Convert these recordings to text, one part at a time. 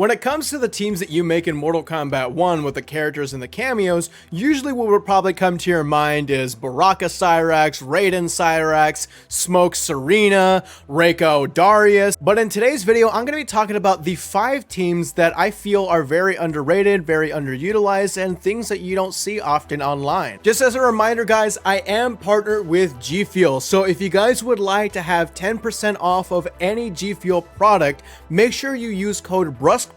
When it comes to the teams that you make in Mortal Kombat 1 with the characters and the cameos, usually what would probably come to your mind is Baraka Cyrax, Raiden Cyrax, Smoke Serena, Reiko Darius. But in today's video, I'm going to be talking about the 5 teams that I feel are very underrated, very underutilized, and things that you don't see often online. Just as a reminder, guys, I am partnered with G Fuel, so if you guys would like to have 10% off of any G Fuel product, make sure you use code BrusquePoet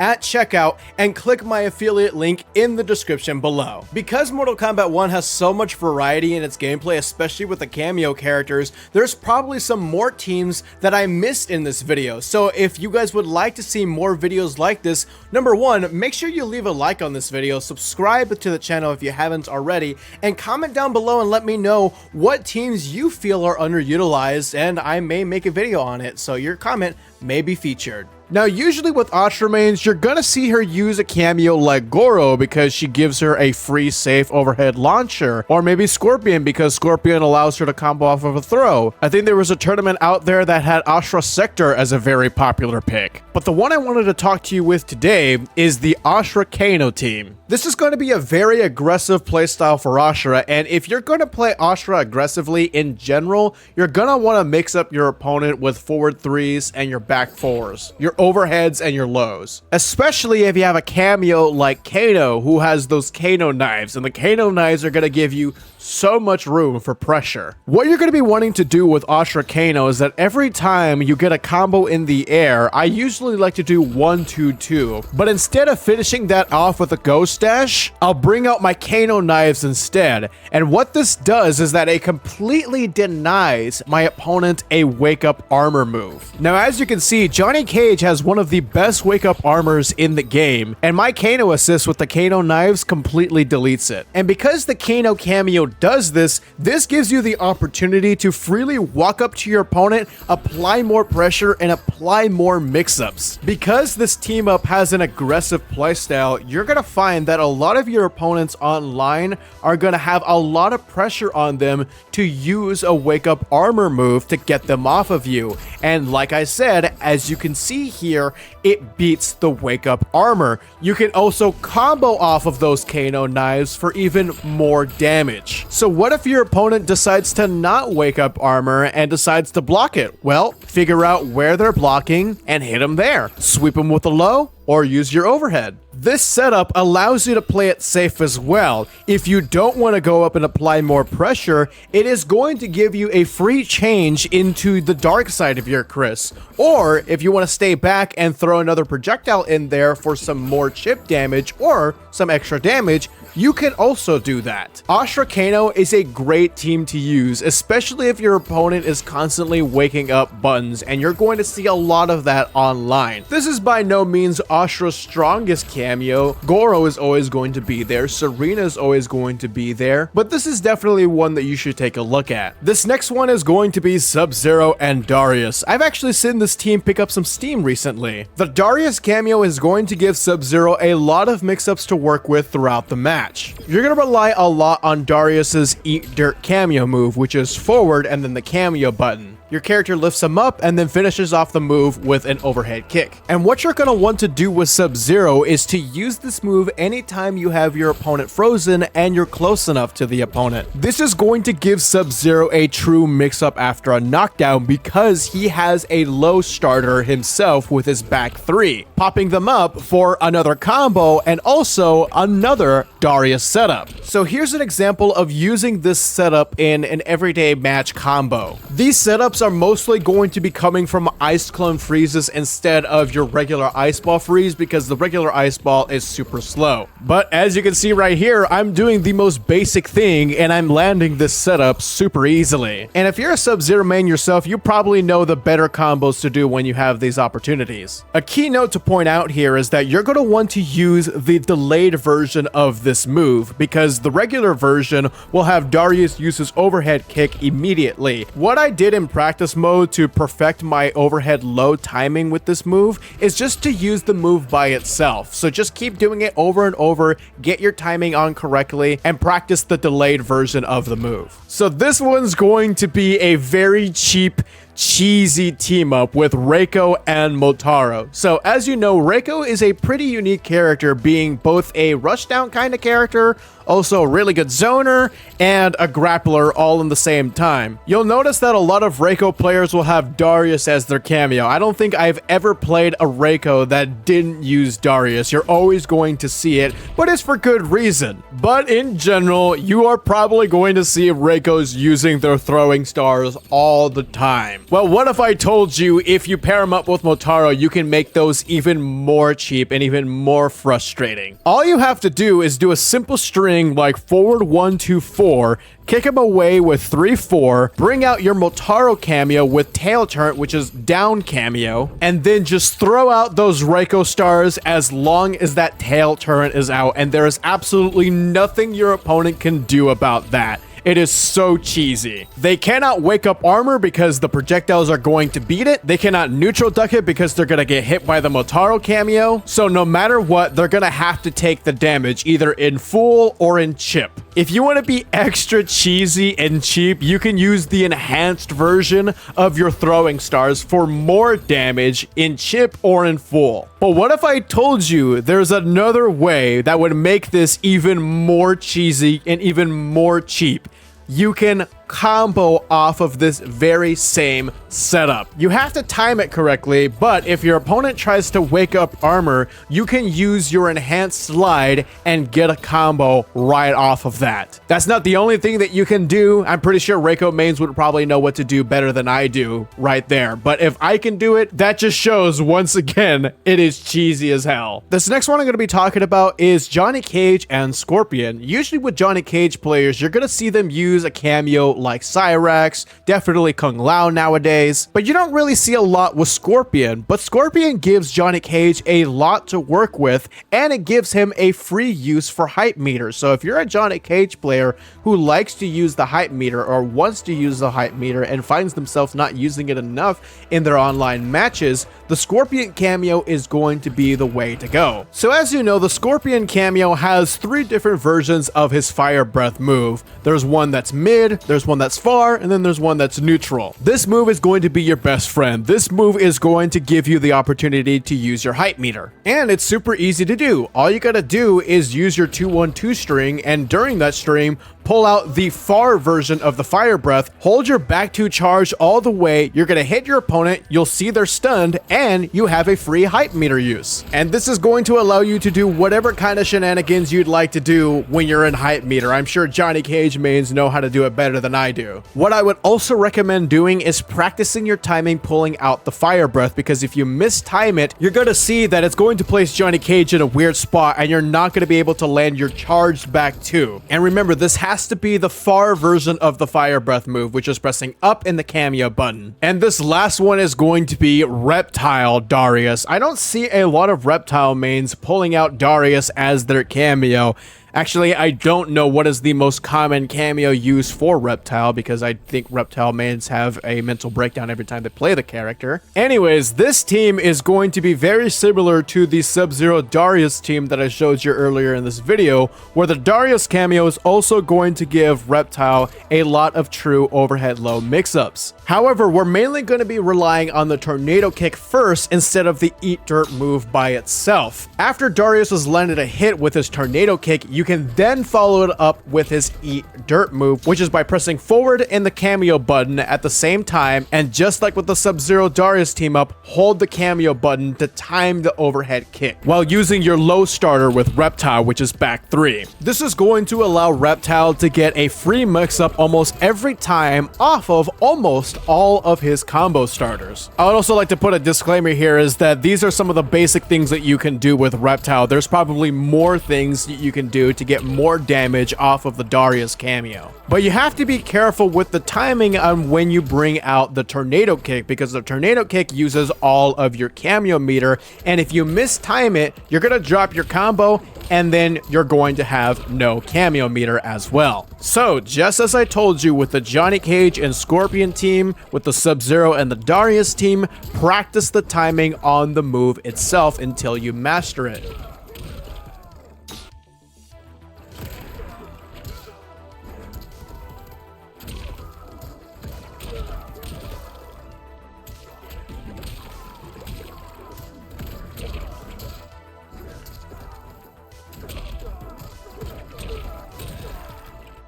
at checkout and click my affiliate link in the description below. Because Mortal Kombat 1 has so much variety in its gameplay, especially with the cameo characters, there's probably some more teams that I missed in this video. So if you guys would like to see more videos like this, number one, make sure you leave a like on this video, subscribe to the channel if you haven't already, and comment down below and let me know what teams you feel are underutilized, and I may make a video on it, so your comment may be featured. Now, usually with Astra mains, you're gonna see her use a cameo like Goro because she gives her a free safe overhead launcher, or maybe Scorpion because Scorpion allows her to combo off of a throw. I think there was a tournament out there that had Astra Sector as a very popular pick. But the one I wanted to talk to you with today is the Astra Kano team. This is going to be a very aggressive playstyle for Astra, and if you're going to play Astra aggressively in general, you're going to want to mix up your opponent with forward 3s and your back 4s, your overheads and your lows. Especially if you have a cameo like Kano, who has those Kano knives, and the Kano knives are going to give you so much room for pressure. What you're going to be wanting to do with Astra Kano is that every time you get a combo in the air, I usually like to do 1-2-2, but instead of finishing that off with a ghost dash, I'll bring out my Kano knives instead. And what this does is that it completely denies my opponent a wake up armor move. Now, as you can see, Johnny Cage has one of the best wake up armors in the game, and my Kano assist with the Kano knives completely deletes it. And because the Kano cameo does this gives you the opportunity to freely walk up to your opponent, apply more pressure, and apply more mix-ups. Because this team up has an aggressive playstyle, you're gonna find that a lot of your opponents online are gonna have a lot of pressure on them to use a wake-up armor move to get them off of you. And like I said, as you can see here, it beats the wake-up armor. You can also combo off of those Kano knives for even more damage. So what if your opponent decides to not wake up armor and decides to block it? Well, figure out where they're blocking and hit them there. Sweep them with a low or use your overhead. This setup allows you to play it safe as well. If you don't want to go up and apply more pressure, it is going to give you a free change into the dark side of your Chris. Or if you want to stay back and throw another projectile in there for some more chip damage or some extra damage, you can also do that. Astra Kano is a great team to use, especially if your opponent is constantly waking up buttons, and you're going to see a lot of that online. This is by no means Astra's strongest cameo. Goro is always going to be there, Serena is always going to be there, but this is definitely one that you should take a look at. This next one is going to be SubZero and Darius. I've actually seen this team pick up some steam recently. The Darius cameo is going to give SubZero a lot of mix-ups to work with throughout the match. You're going to rely a lot on Darius's Eat Dirt cameo move, which is forward and then the cameo button. Your character lifts him up and then finishes off the move with an overhead kick. And what you're going to want to do with SubZero is to use this move anytime you have your opponent frozen and you're close enough to the opponent. This is going to give SubZero a true mix-up after a knockdown because he has a low starter himself with his back 3, popping them up for another combo and also another Darius setup. So here's an example of using this setup in an everyday match combo. These setups are mostly going to be coming from Ice Clone freezes instead of your regular Ice Ball freeze because the regular Ice Ball is super slow. But as you can see right here, I'm doing the most basic thing and I'm landing this setup super easily. And if you're a SubZero main yourself, you probably know the better combos to do when you have these opportunities. A key note to point out here is that you're going to want to use the delayed version of this move because the regular version will have Darius use his overhead kick immediately. What I did in practice mode to perfect my overhead low timing with this move is just to use the move by itself. So just keep doing it over and over, get your timing on correctly, and practice the delayed version of the move. So this one's going to be a very cheap cheesy team up with Reiko and Motaro. So as you know, Reiko is a pretty unique character, being both a rushdown kind of character, also a really good zoner, and a grappler all in the same time. You'll notice that a lot of Reiko players will have Darius as their cameo. I don't think I've ever played a Reiko that didn't use Darius. You're always going to see it, but it's for good reason. But in general, you are probably going to see Reikos using their throwing stars all the time. Well, what if I told you if you pair them up with Motaro, you can make those even more cheap and even more frustrating? All you have to do is do a simple string like forward 1 2 4, kick him away with 3 4, bring out your Motaro cameo with tail turret, which is down cameo, and then just throw out those Reiko stars as long as that tail turret is out, and there is absolutely nothing your opponent can do about that. It is so cheesy. They cannot wake up armor because the projectiles are going to beat it. They cannot neutral duck it because they're going to get hit by the Motaro cameo. So no matter what, they're going to have to take the damage either in full or in chip. If you want to be extra cheesy and cheap, you can use the enhanced version of your throwing stars for more damage in chip or in full. But what if I told you there's another way that would make this even more cheesy and even more cheap? You can combo off of this very same setup. You have to time it correctly, but if your opponent tries to wake up armor, you can use your enhanced slide and get a combo right off of that. That's not the only thing that you can do. I'm pretty sure Reiko mains would probably know what to do better than I do right there. But if I can do it, that just shows once again, it is cheesy as hell. This next one I'm going to be talking about is Johnny Cage and Scorpion. Usually with Johnny Cage players, you're going to see them use a cameo like Cyrax, definitely Kung Lao nowadays, but you don't really see a lot with Scorpion. But Scorpion gives Johnny Cage a lot to work with, and it gives him a free use for hype meter. So if you're a Johnny Cage player who likes to use the hype meter or wants to use the hype meter and finds themselves not using it enough in their online matches, the Scorpion cameo is going to be the way to go. So as you know, the Scorpion cameo has 3 different versions of his fire breath move. There's one that's mid, there's one that's far, and then there's one that's neutral. This move is going to be your best friend. This move is going to give you the opportunity to use your hype meter. And it's super easy to do. All you gotta do is use your 2-1-2 string, and during that string, pull out the far version of the fire breath, hold your back 2 charge all the way, you're gonna hit your opponent, you'll see they're stunned, and you have a free hype meter use. And this is going to allow you to do whatever kind of shenanigans you'd like to do when you're in hype meter. I'm sure Johnny Cage mains know how to do it better than I do. What I would also recommend doing is practicing your timing pulling out the fire breath, because if you mistime it, you're gonna see that it's going to place Johnny Cage in a weird spot and you're not gonna be able to land your charged back 2. And remember, this has to be the far version of the fire breath move, which is pressing up in the cameo button. And this last one is going to be Reptile Darius. I don't see a lot of Reptile mains pulling out Darius as their cameo. Actually, I don't know what is the most common cameo used for Reptile, because I think Reptile mains have a mental breakdown every time they play the character. Anyways, this team is going to be very similar to the SubZero Darius team that I showed you earlier in this video, where the Darius cameo is also going to give Reptile a lot of true overhead low mix-ups. However, we're mainly going to be relying on the Tornado Kick first instead of the Eat Dirt move by itself. After Darius has landed a hit with his Tornado Kick, you can then follow it up with his Eat Dirt move, which is by pressing forward in the cameo button at the same time, and just like with the SubZero Darius team up, hold the cameo button to time the overhead kick, while using your low starter with Reptile, which is back 3. This is going to allow Reptile to get a free mix-up almost every time off of almost all of his combo starters. I would also like to put a disclaimer here, is that these are some of the basic things that you can do with Reptile. There's probably more things that you can do to get more damage off of the Darius cameo. But you have to be careful with the timing on when you bring out the Tornado Kick, because the Tornado Kick uses all of your cameo meter, and if you mistime it, you're gonna drop your combo, and then you're going to have no cameo meter as well. So, just as I told you with the Johnny Cage and Scorpion team, with the SubZero and the Darius team, practice the timing on the move itself until you master it.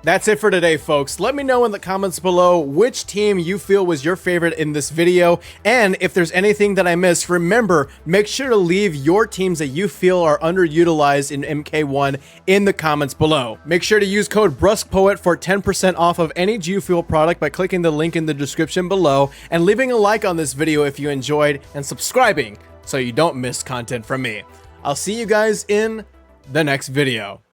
That's it for today, folks. Let me know in the comments below which team you feel was your favorite in this video, and if there's anything that I missed, remember, make sure to leave your teams that you feel are underutilized in MK1 in the comments below. Make sure to use code BrusquePoet for 10% off of any G Fuel product by clicking the link in the description below, and leaving a like on this video if you enjoyed, and subscribing so you don't miss content from me. I'll see you guys in the next video.